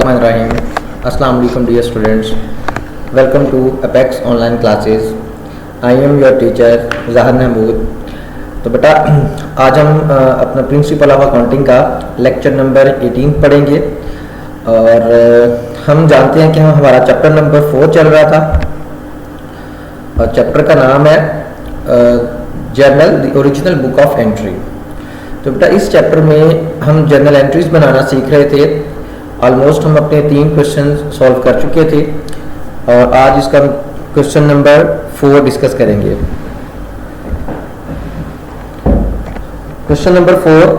Bismillahirrahmanirrahim. Assalamu alaikum dear students. Welcome to Apex online classes. I am your teacher Zahar Mahmood. तो बेटा आज हम अपना principle of accounting का lecture number 18 पढ़ेंगे और हम जानते हैं कि हमारा चैप्टर नंबर 4 चल रहा था और चैप्टर का नाम है journal the original book of entry. तो बेटा इस चैप्टर में हम जर्नल एंट्रीज बनाना सीख रहे थे। ऑलमोस्ट हम अपने 3 क्वेश्चन सॉल्व कर चुके थे और आज इसका क्वेश्चन नंबर 4 डिस्कस करेंगे। क्वेश्चन नंबर 4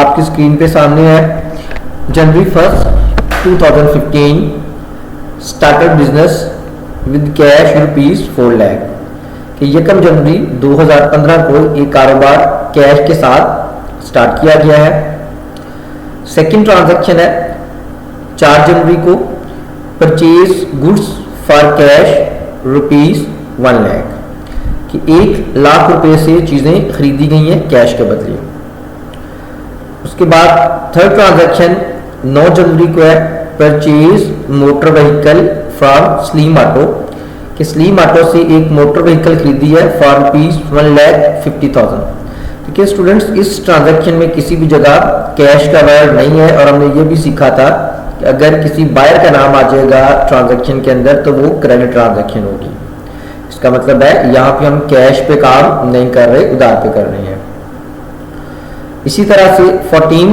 आपकी स्क्रीन पे सामने है। जनवरी 1, 2015 started business with cash ₹4 lakh कि 1 जनवरी 2015 को एक कारोबार कैश के साथ स्टार्ट किया गया है। सेकंड ट्रांजैक्शन है 4 जनवरी को purchase goods for cash ₹1 lakh कि 1 लाख रुपए से चीज़ें खरीदी गई हैं कैश के बदले। उसके बाद थर्ड ट्रांजैक्शन 9 जनवरी को है purchase motor vehicle from slim auto कि स्लीम ऑटो से एक मोटर व्हीकल खरीदी है फॉर ₹1,50,000। ठीक है स्टूडेंट्स, इस ट्रांजैक्शन में किसी भी जगह कैश का वर्ड नहीं है और हमने ये भी सीखा था कि अगर किसी बायर का नाम आ जाएगा ट्रांजैक्शन के अंदर तो वो क्रेडिट ट्रांजैक्शन होगी। इसका मतलब है यहाँ पे हम कैश पे काम नहीं कर रहे, उधार पे कर रहे हैं। इसी तरह से 14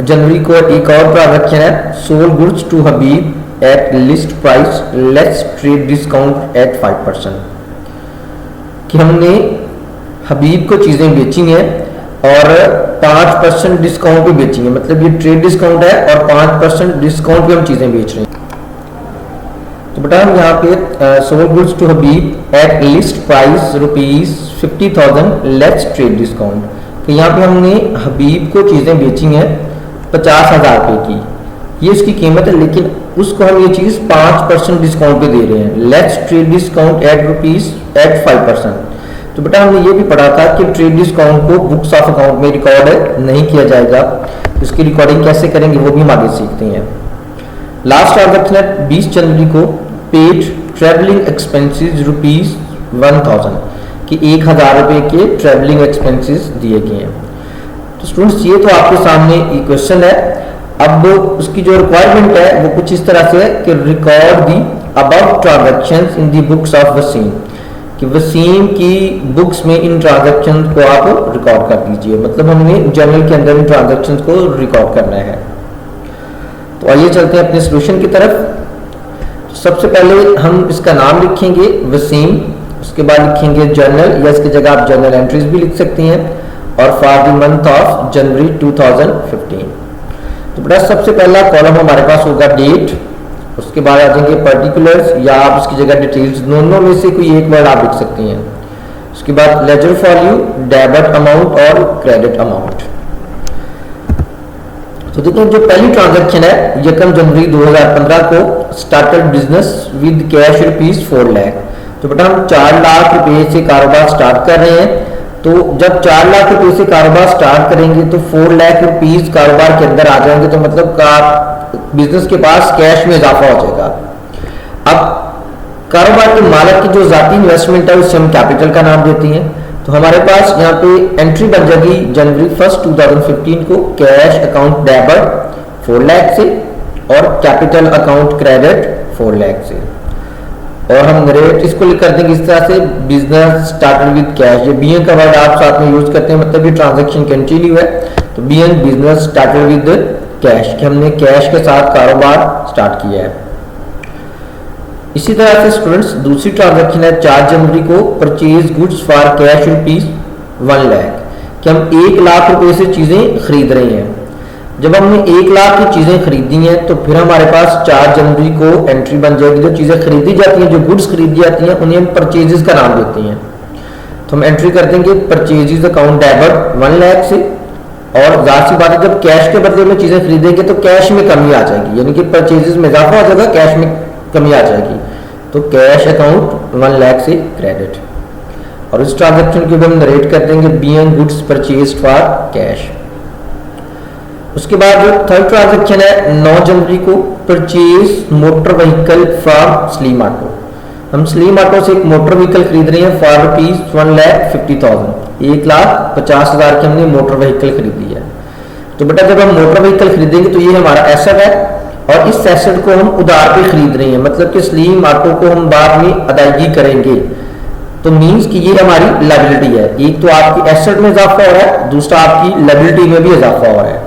जनवरी को एक और ट्रांजैक्शन है sold goods to Habib at list price less trade discount at 5% कि हमने हबीब को चीज़ें बेची हैं और 5% डिस्काउंट पे बेची हैं। मतलब ये ट्रेड डिस्काउंट है और 5% डिस्काउंट पे हम चीज़ें बेच रहे हैं। तो बेटा हम यहाँ पे sold goods to Habib at list price ₹50,000 less trade discount कि यहाँ पे हमने हबीब को चीज़ें बेची हैं 50,000 रुपये की, ये इसकी कीमत है, लेकिन उसको हम ये चीज़ 5% डिस्काउंट पे दे रहे हैं। Less trade discount at 5%। तो बेटा हमने ये भी पढ़ा था कि ट्रेड डिस्काउंट को बुक्स ऑफ अकाउंट में रिकॉर्ड नहीं किया जाएगा। उसकी रिकॉर्डिंग कैसे करेंगे वो भी हम आगे सीखते हैं। लास्ट ट्रांजैक्शन है 20 जनवरी को पेड ट्रैवलिंग एक्सपेंसेस ₹1,000 कि 1,000 रुपये के ट्रैवलिंग एक्सपेंसेस दिए गए हैं। तो स्टूडेंट्स ये तो आपके सामने ये क्वेश्चन है। अब उसकी जो रिक्वायरमेंट है वो कुछ इस तरह से है कि record the above transactions in the books of Wasim कि वसीम की बुक्स में इन ट्रांजैक्शन को आप रिकॉर्ड कर दीजिए। मतलब हमने जर्नल के अंदर इन ट्रांजैक्शन को रिकॉर्ड करना है। तो आइए चलते हैं अपने सोल्यूशन की तरफ। सबसे पहले हम इसका नाम लिखेंगे वसीम, उसके बाद लिखेंगे जर्नल या इसकी जगह आप जर्नल एंट्रीज भी लिख सकती हैं और for the month of January 2015। तो बेटा सबसे पहला कॉलम हमारे पास होगा डेट, उसके बाद आ जाएंगे पर्टिकुलर्स या आप इसकी जगह डिटेल्स, दोनों में से कोई एक वर्ड आप लिख सकती हैं। उसके बाद लेजर वैल्यू, डेबिट अमाउंट और क्रेडिट अमाउंट। तो देखो जो पहली ट्रांजैक्शन है 1 जनवरी 2015 को started business with cash ₹4 lakh. तो बेटा हम 4 लाख रुपए से कारोबार स्टार्ट कर रहे हैं। तो जब 4 लाख रुपए से कारोबार स्टार्ट करेंगे तो 4 लाख रुपीज कारोबार के अंदर आ जाएंगे। तो मतलब बिजनेस के पास कैश में इजाफा हो जाएगा। अब कारोबार के मालिक की जो जाती इन्वेस्टमेंट है उससे हम कैपिटल का नाम देते हैं। तो हमारे पास यहाँ पे एंट्री बन जाएगी जनवरी 1, 2015 को कैश अकाउंट डेबिट 4 लाख से और कैपिटल अकाउंट क्रेडिट 4 लाख से। और हम नरेट इसको कर देंगे इस तरह से बिजनेस स्टार्टेड विद कैश। ये बीएन का वर्ड आप साथ में यूज करते हैं, मतलब ये ट्रांजैक्शन कंटिन्यू है। तो बीएन बिजनेस स्टार्टेड विद कैश कि हमने कैश के साथ कारोबार स्टार्ट किया है। इसी तरह से स्टूडेंट्स दूसरी ट्रांजैक्शन है 4 जनवरी को purchase goods for cash ₹1 lakh कि हम 1 लाख रुपए से चीजें खरीद रहे हैं। जब हमने 1 लाख की चीजें खरीदी हैं तो फिर हमारे पास 4 जनवरी को एंट्री बन जाएगी। जो चीजें खरीदी जाती हैं, जो गुड्स खरीदी जाती हैं, उन्हें हम परचेजेस का नाम देते हैं। तो हम एंट्री कर देंगे परचेजेस अकाउंट डेबिट 1 लाख से। और जाहिर सी बात है जब कैश के बदले में चीजें खरीदेंगे तो कैश में कमी आ जाएगी, यानी कि परचेजेस में इजाफा हो जाएगा, कैश में कमी आ जाएगी। तो कैश अकाउंट 1 लाख से क्रेडिट। और इस ट्रांजैक्शन को भी हम नरेट कर देंगे being goods purchase for cash. उसके बाद जो थर्ड ट्रांजैक्शन है 9 जनवरी को purchase motor vehicle from slim auto. हम स्लीम ऑटो से एक मोटर व्हीकल खरीद रहे हैं फॉर ₹1,50,000, 1,50,000 की हमने मोटर व्हीकल खरीदी है। तो बेटा जब हम मोटर व्हीकल खरीदेंगे तो ये हमारा एसेट है और इस एसेट को हम उधार पे खरीद रहे हैं, मतलब कि स्लीम ऑटो को हम बाद में अदायगी करेंगे, तो मींस कि ये हमारी लायबिलिटी है। एक तो आपकी एसेट में इजाफा हो रहा है, दूसरा आपकी लायबिलिटी में भी इजाफा हो रहा है।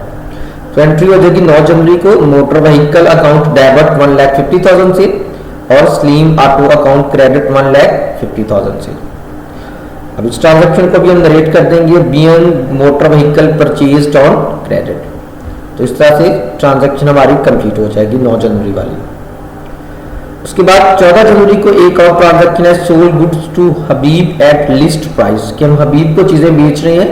तो एंट्री हो जाएगी 9 जनवरी को मोटर व्हीकल अकाउंट डेबिट 1,50,000 से और स्लीम ऑटो अकाउंट क्रेडिट 1,50,000 से। अब इस ट्रांजैक्शन को भी हम नरेट कर देंगे being motor vehicle purchased on credit. तो इस तरह से ट्रांजैक्शन हमारी कंप्लीट हो जाएगी 9 जनवरी वाली। उसके बाद 14 जनवरी को एक और ट्रांजैक्शन है sold goods to Habib at list price, कि हम हबीब को चीजें बेच रहे हैं,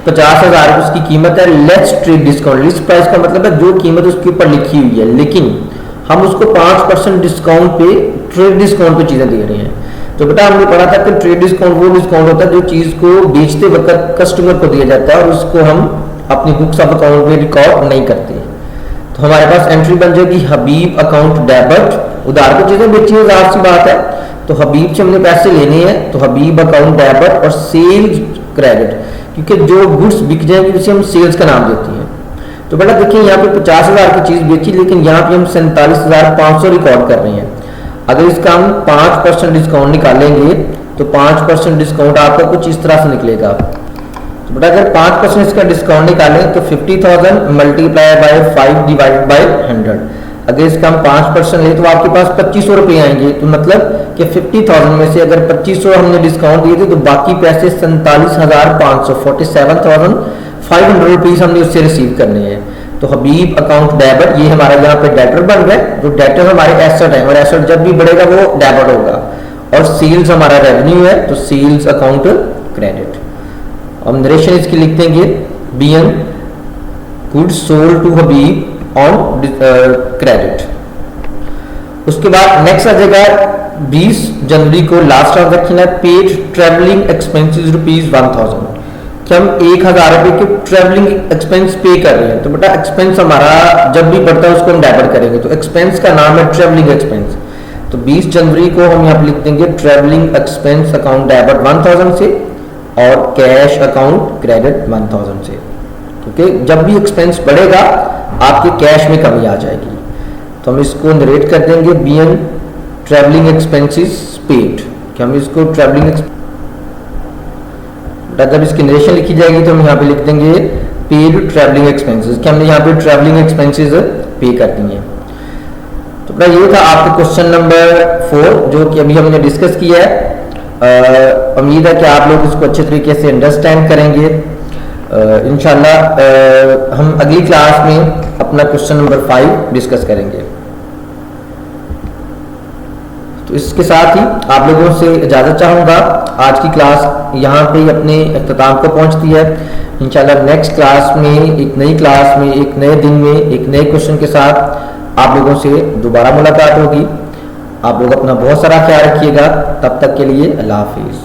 50,000 उसकी कीमत है, let's trade discount. List price का मतलब है जो कीमत उसके ऊपर लिखी हुई है, लेकिन हम उसको 5% डिस्काउंट पे, ट्रेड डिस्काउंट पे चीजें दे रहे हैं। तो बेटा हमने पढ़ा था कि ट्रेड डिस्काउंट वो डिस्काउंट होता है जो चीज को बेचते वक्त कस्टमर को दिया जाता है और उसको हम अपनी बुक्स ऑफ अकाउंट में रिकॉर्ड नहीं करते। तो हमारे पास एंट्री बन जाएगी हबीब अकाउंट डेबिट, उधार को चीजें बेची है, जाहिर सी बात है, तो हबीब से हमने पैसे लेने हैं, तो हबीब अकाउंट डेबिट और सेल्स क्रेडिट, क्योंकि जो गुड्स बिक जाएंगे उसे हम सेल्स का नाम देते हैं। तो बेटा देखिए यहाँ पे 50,000 की चीज बेची, लेकिन यहाँ पे हम 47,500 रिकॉर्ड कर रहे हैं। अगर इसका हम 5% डिस्काउंट निकालेंगे तो 5% डिस्काउंट आपका कुछ इस तरह से निकलेगा। तो बेटा अगर 5% इसका डिस्काउंट निकालें तो 50,000 मल्टीप्लाई बाय 5 डिवाइडेड बाय 100। अगर इसका हम 5% ले तो आपके पास 2500 रुपये आएंगे। तो मतलब कि 50,000 में से अगर 2500 हमने डिस्काउंट दिए थे तो बाकी पैसे 47,500 47,500 रुपीज हमने उससे रिसीव करने हैं। तो हबीब अकाउंट डेबिट, ये हमारा यहाँ पे डेटर बन गया, जो डेटर हमारे एसेट है और एसेट जब भी बढ़ेगा वो डेबिट होगा, और सेल्स हमारा रेवेन्यू है तो सेल्स अकाउंट क्रेडिट। हम नरेशन इसकी लिख देंगे being goods sold to Habib on credit. उसके बाद नेक्स्ट आ जाएगा 20 जनवरी को लास्ट ट्रांजैक्शन है पेड ट्रेवलिंग एक्सपेंसेस ₹1,000, कि हम 1,000 रुपए के ट्रेवलिंग एक्सपेंस पे कर रहे हैं। तो बेटा एक्सपेंस हमारा जब भी बढ़ता है उसको हम डेबिट करेंगे, तो एक्सपेंस का नाम है ट्रेवलिंग एक्सपेंस। तो 20 जनवरी को हम यहाँ पे लिख देंगे ट्रेवलिंग एक्सपेंस अकाउंट डेबिट 1,000 से और कैश अकाउंट क्रेडिट 1,000 से, क्योंकि जब भी एक्सपेंस बढ़ेगा आपके कैश में कमी आ जाएगी। तो हम इसको नरेट कर देंगे बीइंग ट्रेवलिंग एक्सपेंसेस पेड, कि हम इसको ट्रेवलिंग, जब इसकी नरेशन लिखी जाएगी तो हम यहाँ पे लिख देंगे पेड ट्रैवलिंग एक्सपेंसेस, कि हमने यहाँ पे ट्रैवलिंग एक्सपेंसेस पे कर दी हैं। तो बेटा ये था आपका क्वेश्चन नंबर 4 जो कि अभी हमने डिस्कस किया है। उम्मीद है कि आप लोग इसको अच्छे तरीके से अंडरस्टैंड करेंगे। इंशाल्लाह हम अगली क्लास में अपना क्वेश्चन नंबर 5 डिस्कस करेंगे। तो इसके साथ ही आप लोगों से इजाज़त चाहूँगा। आज की क्लास यहाँ पे अपने अख्ताम को पहुँचती है। इंशाल्लाह नेक्स्ट क्लास में, एक नई क्लास में, एक नए दिन में, एक नए क्वेश्चन के साथ आप लोगों से दोबारा मुलाकात होगी। आप लोग अपना बहुत सारा ख्याल रखिएगा। तब तक के लिए अल्लाह हाफिज़।